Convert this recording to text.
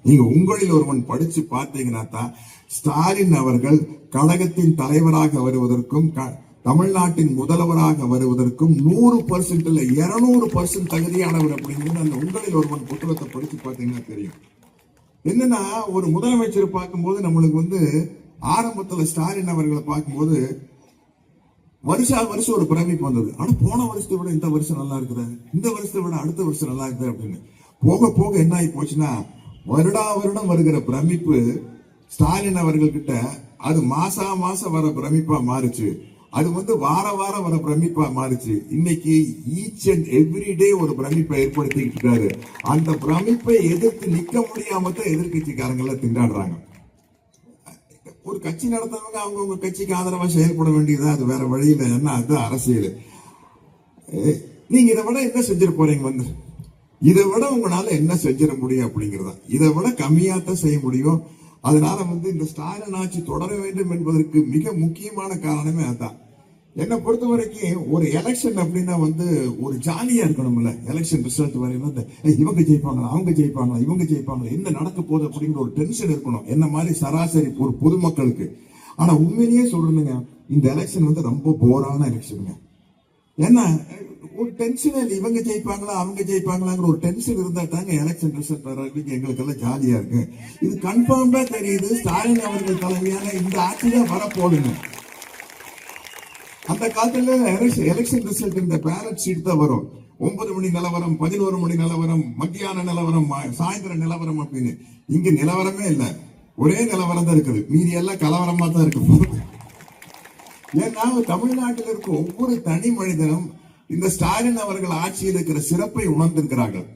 நீங்க உங்களில் ஒருவன் படிச்சு பார்த்தீங்கன்னா தான் ஸ்டாலின் அவர்கள் கழகத்தின் தலைவராக வருவதற்கும் தமிழ்நாட்டின் முதல்வராக வருவதற்கும் 100% இல்ல 200% தகுதியானவர் அப்படிங்கிறது அந்த உங்களில் ஒருவன் புத்தகத்தை படிச்சு பார்த்தீங்கன்னா தெரியும். என்னன்னா ஒரு முதலமைச்சர் பார்க்கும்போது நம்மளுக்கு ஆரம்பத்துல ஸ்டாலின் அவர்களை பார்க்கும்போது வருஷம் ஒரு பிரமிப்பு வந்தது. ஆனா போன வருஷத்தை விட இந்த வருஷம் நல்லா இருக்குது, இந்த வருஷத்தை விட அடுத்த வருஷம் நல்லா இருக்குது அப்படின்னு போக போக என்ன ஆகி போச்சுன்னா வருடம் வருகிற பிரமிப்பு ஸ்டாலின் அவர்கள் கிட்ட அது மாசம் வர பிரமிப்பா மாறுச்சு. அது வார வர பிரமிப்பா மாறுச்சு. இன்னைக்கு ஈச் அண்ட் எவ்ரி டே ஒரு பிரமிப்பை ஏற்படுத்திக்கிட்டு இருக்காரு. அந்த பிரமிப்பை எதிர்த்து நிக்க முடியாம தான் எதிர்கட்சிக்காரங்க எல்லாம் திண்டாடுறாங்க. ஒரு கட்சி நடத்தவங்க அவங்கவுங்க கட்சிக்கு ஆதரவா செயல்பட வேண்டியதா, அது வேற வழியில என்ன, அது அரசியல். நீங்க இதை விட என்ன செஞ்சிட போறீங்க? இதை விட உங்களால என்ன செஞ்சிட முடியும் அப்படிங்கிறதா, இதை விட கம்மியாத்தான் செய்ய முடியும். அதனால இந்த ஸ்டாலின் ஆட்சி தொடர வேண்டும் என்பதற்கு மிக முக்கியமான காரணமே அதான். என்னை பொறுத்த வரைக்கும் ஒரு எலெக்ஷன் அப்படின்னா ஒரு ஜாலியா இருக்கணும்ல. எலெக்ஷன் ரிசல்ட் வரையும் இவங்க ஜெயிப்பாங்களா, அவங்க ஜெயிப்பாங்களா, இவங்க ஜெயிப்பாங்களா, என்ன நடக்க போகுது அப்படிங்கிற ஒரு டென்ஷன் இருக்கணும், என்ன மாதிரி சராசரி ஒரு பொதுமக்களுக்கு. ஆனா உண்மையிலேயே சொல்றேங்க, இந்த எலெக்ஷன் ரொம்ப போரான எலெக்ஷனுங்க. ஏன்னா ஒரு டென்ஷன் இல்லை, இவங்க ஜெயிப்பாங்களா அவங்க ஜெயிப்பாங்களாங்கிற ஒரு டென்ஷன் இருந்தா தாங்க எலெக்ஷன் ரிசல்ட் வர்றதுக்கு எங்களுக்கு எல்லாம் ஜாலியா இருக்கு. இது கன்ஃபார்மா தெரியுது, ஸ்டாலின் அவர்கள் தலைமையான இந்த ஆட்சி தான் வரப்போகுதுங்க. அந்த காலத்துல எலெக்ஷன் ரிசல்ட் இந்த பேலட் ஷீட் தான் வரும். 9 மணி நிலவரம், 11 மணி நிலவரம், மத்தியான நிலவரம், சாயந்தர நிலவரம் அப்படின்னு. இங்க நிலவரமே இல்லை, ஒரே நிலவரம் தான் இருக்குது, மீதி எல்லாம் கலவரமா தான் இருக்கு. ஏன்னா தமிழ்நாட்டில் இருக்க ஒவ்வொரு தனி மனிதனும் இந்த ஸ்டாலின் அவர்கள் ஆட்சியில் இருக்கிற சிறப்பை உணர்ந்திருக்கிறார்கள்.